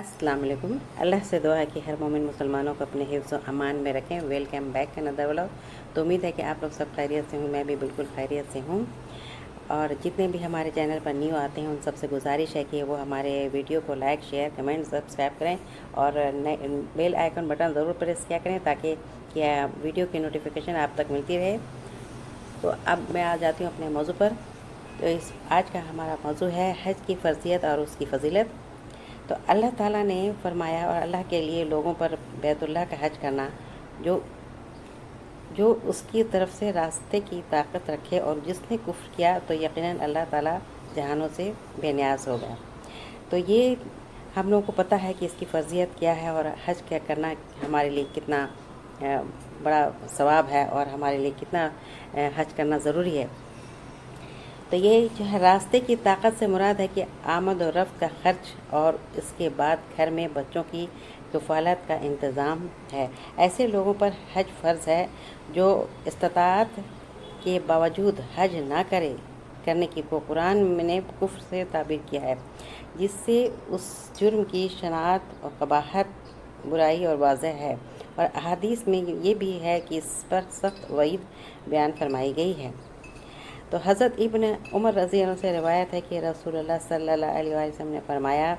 अस्सलाम वालेकुम। अल्लाह से दुआ है कि हर मोमिन मुसलमानों को अपने हिफ्ज़ व अमान में रखें। Welcome back another vlog. तो उम्मीद है कि आप लोग सब खैरियत से हूँ, मैं भी बिल्कुल खैरियत से हूँ। और जितने भी हमारे चैनल पर न्यू आते हैं उन सबसे गुजारिश है कि वो हमारे वीडियो को लाइक, शेयर, कमेंट, सब्सक्राइब करें और बेल आइकन बटन ज़रूर प्रेस किया करें ताकि वीडियो की नोटिफिकेशन आप तक मिलती रहे। तो अब मैं आ जाती हूँ अपने मौजू पर। तो आज का हमारा मौजू है हज की फ़र्ज़ियत और उसकी फ़जीलत। तो अल्लाह ताला ने फरमाया और अल्लाह के लिए लोगों पर बैतुल्लाह का हज करना जो जो उसकी तरफ से रास्ते की ताकत रखे, और जिसने कुफ्र किया तो यकीनन अल्लाह ताला जहानों से बेनियाज हो गया। तो ये हम लोगों को पता है कि इसकी फ़र्ज़ियत क्या है और हज क्या करना हमारे लिए कितना बड़ा सवाब है और हमारे लिए कितना हज करना ज़रूरी है। तो ये जो है रास्ते की ताकत से मुराद है कि आमद और रफ्त का खर्च और इसके बाद घर में बच्चों की कफ़ालत का इंतज़ाम है। ऐसे लोगों पर हज फ़र्ज़ है जो इस्ताअत के बावजूद हज ना करने की को कुरान ने कुफ्र से ताबीर किया है, जिससे उस जुर्म की शनाअत और कबाहत, बुराई और वाज़ह है। और अहादीस में ये भी है कि इस पर सख्त वईद बयान फरमाई गई है। तो हज़रत इब्न उमर रज़ी अल्लाह से रिवायत है कि रसूलुल्लाह सल्लल्लाहु अलैहि वसल्लम ने फरमाया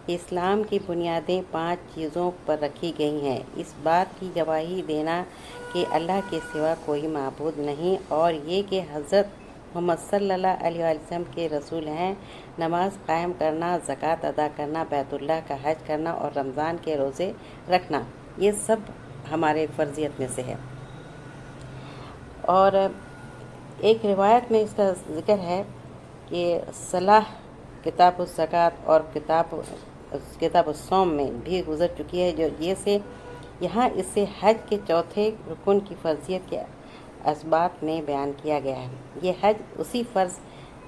कि इस्लाम की बुनियादें 5 चीज़ों पर रखी गई हैं। इस बात की गवाही देना कि अल्लाह के सिवा कोई माबूद नहीं, और ये कि हज़रत मोहम्मद सल्लल्लाहु अलैहि वसल्लम के रसूल हैं, नमाज कायम करना, ज़कात अदा करना, बैतुल्लाह का हज करना और रमज़ान के रोज़े रखना, ये सब हमारे फ़र्ज़ियत में से है। और एक रिवायत में इसका ज़िक्र है कि सलाह किताब ज़कात और किताब सौम में भी गुज़र चुकी है, जो ये से यहाँ इससे हज के चौथे रुकन की फ़र्ज़ियत के असबात में बयान किया गया है। ये हज उसी फ़र्ज़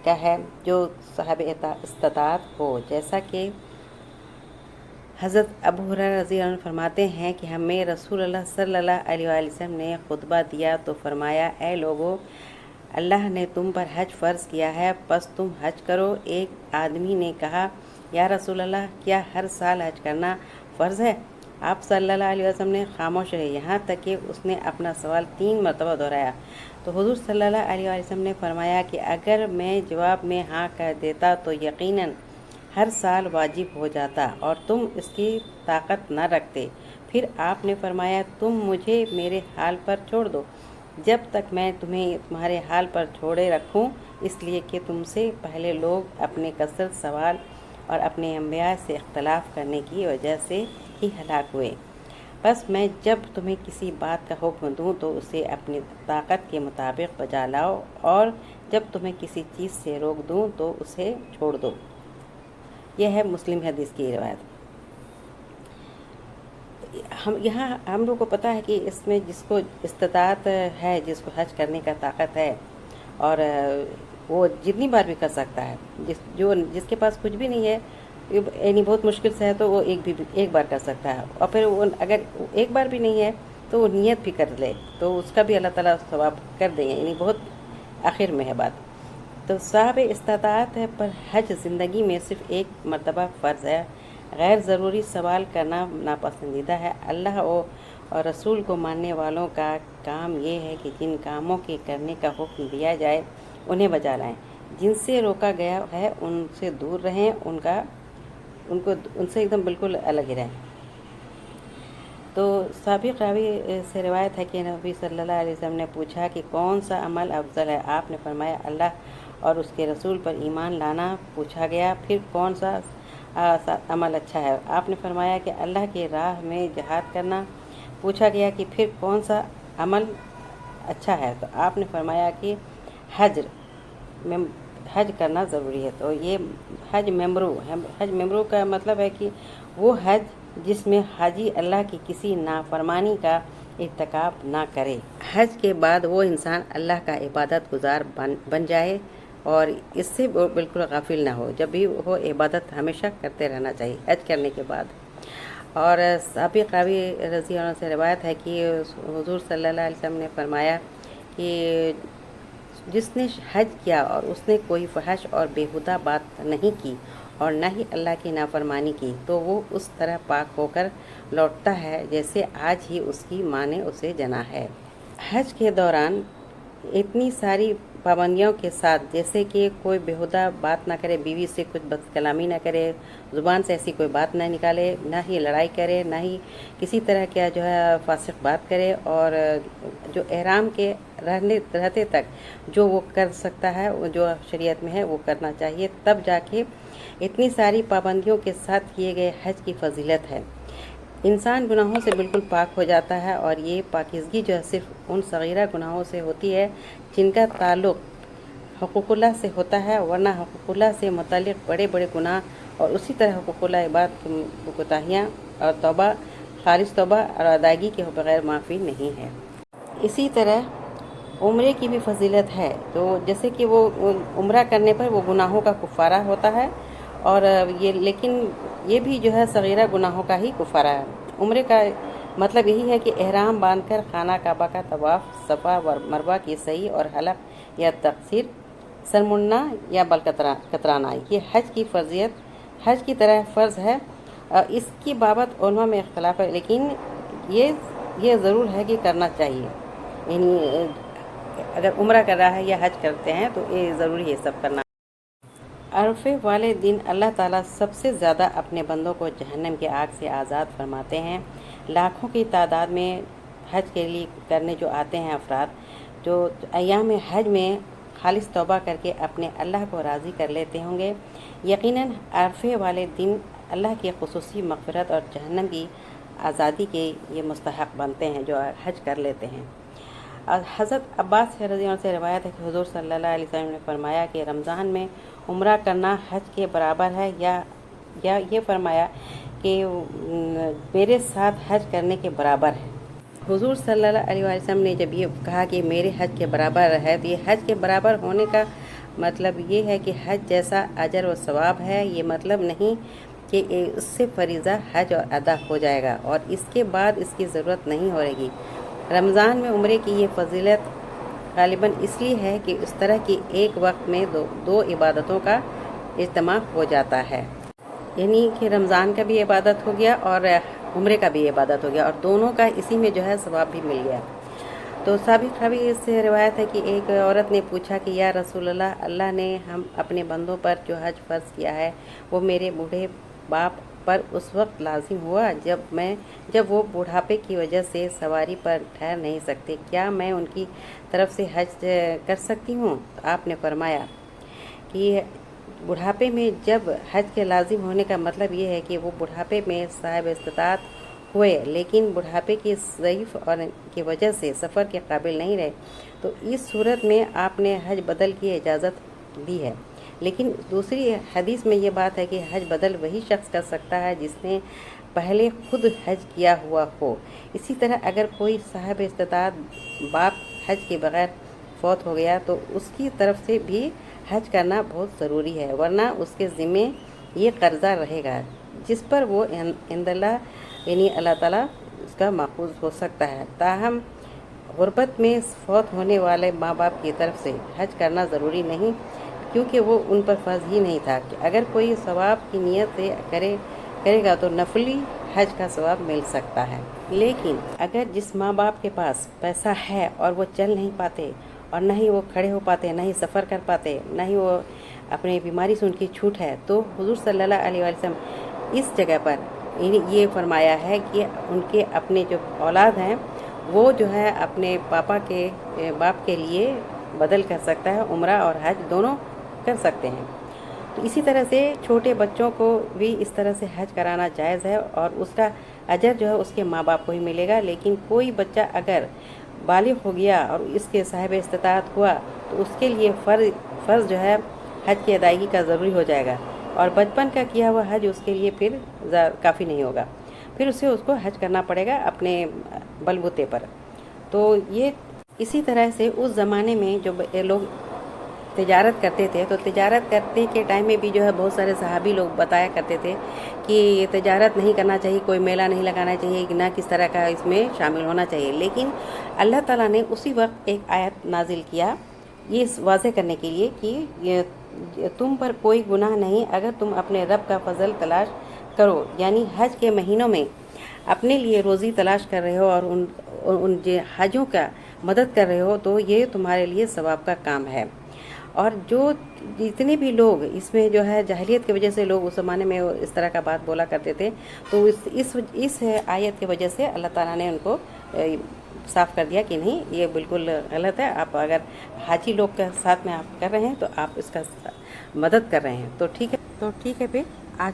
का है जो साहब इस्ताअत हो, जैसा कि हज़रत अबू हुरैरा रज़ी अल्लाह अन्हु फरमाते हैं कि हमें रसूलुल्लाह सल्लल्लाहु अलैहि वसल्लम ने खुतबा दिया तो फरमाया, ए लोगो, अल्लाह ने तुम पर हज फ़र्ज़ किया है, बस तुम हज करो। एक आदमी ने कहा, या रसूलल्लाह, क्या हर साल हज करना फ़र्ज़ है? आप सल्लल्लाहु अलैहि वसल्लम ने खामोश रहे, यहाँ तक कि उसने अपना सवाल 3 मरतबा दोहराया। तो हुज़ूर सल्लल्लाहु अलैहि वसल्लम ने फरमाया कि अगर मैं जवाब में हाँ कर देता तो यकीनन हर साल वाजिब हो जाता और तुम इसकी ताकत न रखते। फिर आपने फरमाया, तुम मुझे मेरे हाल पर छोड़ दो जब तक मैं तुम्हें तुम्हारे हाल पर छोड़े रखूं, इसलिए कि तुमसे पहले लोग अपने कसरत सवाल और अपने अम्बिया से इख्तलाफ करने की वजह से ही हलाक हुए। बस मैं जब तुम्हें किसी बात का हुक्म दूं तो उसे अपनी ताकत के मुताबिक बजा लाओ, और जब तुम्हें किसी चीज़ से रोक दूं तो उसे छोड़ दो। यह है मुस्लिम हदीस की रिवायत। हम लोग को पता है कि इसमें जिसको इस्ताअत है, जिसको हज करने का ताकत है, और वो जितनी बार भी कर सकता है। जिसके पास कुछ भी नहीं है, यानी बहुत मुश्किल से है, तो वो एक बार कर सकता है। और फिर वो अगर एक बार भी नहीं है तो वो नियत भी कर ले तो उसका भी अल्लाह ताला सवाब कर देंगे, यानी बहुत आखिर में है बात। तो साहब इस्ताअत है पर हज ज़िंदगी में सिर्फ़ एक मरतबा फ़र्ज़ है। गैर ज़रूरी सवाल करना नापसंदीदा है। अल्लाह और रसूल को मानने वालों का काम ये है कि जिन कामों के करने का हुक्म दिया जाए उन्हें बजा लाएं, जिनसे रोका गया है उनसे दूर रहें, उनसे एकदम बिल्कुल अलग ही रहें। तो साबिक़ रावी से रिवायत है कि नबी सल्लल्लाहु अलैहि वसल्लम ने पूछा कि कौन सा अमल अफजल है? आपने फरमाया, अल्लाह और उसके रसूल पर ईमान लाना। पूछा गया, फिर कौन सा अमल अच्छा है? आपने फरमाया कि अल्लाह की राह में जिहाद करना। पूछा गया कि फिर कौन सा अमल अच्छा है? तो आपने फरमाया कि हज करना ज़रूरी है। तो ये हज मेमरू का मतलब है कि वो हज जिसमें हाजी अल्लाह की किसी नाफरमानी का इर्तिकाब ना करे। हज के बाद वो इंसान अल्लाह का इबादत गुजार बन जाए और इससे वो बिल्कुल गाफिल ना हो। जब भी वो इबादत हमेशा करते रहना चाहिए हज करने के बाद। और साबिक़ रावी रज़ी अल्लाह से रिवायत है कि हुज़ूर सल्लल्लाहु अलैहि वसल्लम ने फरमाया कि जिसने हज किया और उसने कोई फहश और बेहुदा बात नहीं की اور نہ ہی اللہ کی نافرمانی کی تو وہ اس طرح پاک ہو کر لوٹتا ہے جیسے آج ہی اس کی ماں نے اسے جنا ہے۔ حج کے دوران اتنی ساری پابندیوں کے ساتھ، جیسے کہ کوئی بیہودہ بات نہ کرے، بیوی سے کچھ بد کلامی نہ کرے، زبان سے ایسی کوئی بات نہ نکالے، نہ ہی لڑائی کرے، نہ ہی کسی طرح کا جو ہے فاسق بات کرے، اور جو احرام کے رہتے تک جو وہ کر سکتا ہے، جو شریعت میں ہے وہ کرنا چاہیے، تب جا کے اتنی ساری پابندیوں کے ساتھ کیے گئے حج کی فضیلت ہے۔ انسان گناہوں سے بالکل پاک ہو جاتا ہے، اور یہ پاکیزگی جو ہے صرف ان صغیرہ گناہوں سے ہوتی ہے جن کا تعلق حقوق اللہ سے ہوتا ہے، ورنہ حقوق اللہ سے متعلق بڑے بڑے گناہ اور اسی طرح حقوق اللہ عباد کی کوتاہیاں اور توبہ، خالص توبہ اور ادائیگی کے بغیر معافی نہیں ہے۔ اسی طرح عمرے کی بھی فضیلت ہے، تو جیسے کہ وہ عمرہ کرنے پر وہ گناہوں کا کفارہ ہوتا ہے، اور لیکن یہ بھی جو ہے صغیرہ گناہوں کا ہی کفارہ ہے۔ عمرے کا مطلب یہی ہے کہ احرام باندھ کر خانہ کعبہ کا طواف، صفا و مروہ کی سعی اور حلق یا تقصیر، سر مڑنا یا بال کترانا، یہ حج کی فرضیت، حج کی طرح فرض ہے۔ اس کی بابت علماء میں اختلاف ہے، لیکن یہ ضرور ہے کہ کرنا چاہیے، یعنی اگر عمرہ کر رہا ہے یا حج کرتے ہیں تو یہ ضروری ہے سب کرنا۔ عرفے والے دن اللہ تعالیٰ سب سے زیادہ اپنے بندوں کو جہنم کی آگ سے آزاد فرماتے ہیں۔ لاکھوں کی تعداد میں حج کے لیے کرنے جو آتے ہیں افراد، جو ایام حج میں خالص توبہ کر کے اپنے اللہ کو راضی کر لیتے ہوں گے، یقیناً عرفے والے دن اللہ کی خصوصی مغفرت اور جہنم کی آزادی کے یہ مستحق بنتے ہیں جو حج کر لیتے ہیں۔ حضرت عباس رضی اللہ عنہ سے روایت ہے کہ حضور صلی اللہ علیہ وسلم نے فرمایا کہ رمضان میں عمرہ کرنا حج کے برابر ہے، یا یہ فرمایا کہ میرے ساتھ حج کرنے کے برابر ہے۔ حضور صلی اللہ علیہ وسلم نے جب یہ کہا کہ میرے حج کے برابر ہے، تو یہ حج کے برابر ہونے کا مطلب یہ ہے کہ حج جیسا اجر و ثواب ہے، یہ مطلب نہیں کہ اس سے فریضہ حج اور ادا ہو جائے گا اور اس کے بعد اس کی ضرورت نہیں ہوئے گی۔ رمضان میں عمرے کی یہ فضیلت غالباً اس لیے ہے کہ اس طرح کی ایک وقت میں دو عبادتوں کا اجتماع ہو جاتا ہے، یعنی کہ رمضان کا بھی عبادت ہو گیا اور عمرے کا بھی عبادت ہو گیا، اور دونوں کا اسی میں جو ہے ثواب بھی مل گیا۔ تو سابق بھی اس سے روایت ہے کہ ایک عورت نے پوچھا کہ یا رسول اللہ، اللہ نے ہم اپنے بندوں پر جو حج فرض کیا ہے وہ میرے بوڑھے باپ پر اس وقت لازم ہوا جب وہ بڑھاپے کی وجہ سے سواری پر ٹھہر نہیں سکتے، کیا میں ان کی طرف سے حج کر سکتی ہوں؟ تو آپ نے فرمایا کہ بڑھاپے میں جب حج کے لازم ہونے کا مطلب یہ ہے کہ وہ بڑھاپے میں صاحب استطاعت ہوئے لیکن بڑھاپے کی ضعیف اور کی وجہ سے سفر کے قابل نہیں رہے، تو اس صورت میں آپ نے حج بدل کی اجازت دی ہے۔ لیکن دوسری حدیث میں یہ بات ہے کہ حج بدل وہی شخص کر سکتا ہے جس نے پہلے خود حج کیا ہوا ہو۔ اسی طرح اگر کوئی صاحب استطاعت باپ حج کے بغیر فوت ہو گیا تو اس کی طرف سے بھی حج کرنا بہت ضروری ہے، ورنہ اس کے ذمے یہ قرضہ رہے گا جس پر وہ عند اللہ یعنی اللہ تعالیٰ اس کا ماخوذ ہو سکتا ہے۔ تاہم غربت میں فوت ہونے والے ماں باپ کی طرف سے حج کرنا ضروری نہیں، کیونکہ وہ ان پر فرض ہی نہیں تھا۔ کہ اگر کوئی ثواب کی نیت سے کرے گا تو نفلی حج کا ثواب مل سکتا ہے۔ لیکن اگر جس ماں باپ کے پاس پیسہ ہے اور وہ چل نہیں پاتے اور نہ ہی وہ کھڑے ہو پاتے، نہ ہی سفر کر پاتے، نہ ہی وہ اپنی بیماری سے ان کی چھوٹ ہے، تو حضور صلی اللہ علیہ وسلم اس جگہ پر یہ فرمایا ہے کہ ان کے اپنے جو اولاد ہیں وہ جو ہے اپنے باپ کے لیے بدل کر سکتا ہے، عمرہ اور حج دونوں کر سکتے ہیں۔ تو اسی طرح سے چھوٹے بچوں کو بھی اس طرح سے حج کرانا جائز ہے، اور اس کا اجر جو ہے اس کے ماں باپ کو ہی ملے گا۔ لیکن کوئی بچہ اگر بالغ ہو گیا اور اس کے صاحب استطاعت ہوا تو اس کے لیے فرض جو ہے حج کی ادائیگی کا ضروری ہو جائے گا، اور بچپن کا کیا ہوا حج اس کے لیے پھر کافی نہیں ہوگا، پھر اس کو حج کرنا پڑے گا اپنے بلبوتے پر۔ تو یہ اسی طرح سے اس زمانے میں جو لوگ تجارت کرتے تھے، تو تجارت کرنے کے ٹائم میں بھی جو ہے بہت سارے صحابی لوگ بتایا کرتے تھے کہ یہ تجارت نہیں کرنا چاہیے، کوئی میلہ نہیں لگانا چاہیے، نہ کس طرح کا اس میں شامل ہونا چاہیے۔ لیکن اللہ تعالیٰ نے اسی وقت ایک آیت نازل کیا یہ واضح کرنے کے لیے کہ یہ तुम पर कोई गुनाह नहीं अगर तुम अपने रब का फजल तलाश करो, यानी हज के महीनों में अपने लिए रोज़ी तलाश कर रहे हो और उन हाजियों का मदद कर रहे हो, तो ये तुम्हारे लिए सवाब का काम है। और जो जितने भी लोग इसमें जो है जाहिलियत की वजह से लोग उस ज़माने में इस तरह का बात बोला करते थे, तो इस आयत की वजह से अल्लाह ताला ने उनको साफ़ कर दिया कि नहीं, ये बिल्कुल गलत है। आप अगर हाजी लोग के साथ में आप कर रहे हैं तो आप इसका मदद कर रहे हैं। तो ठीक है फिर आज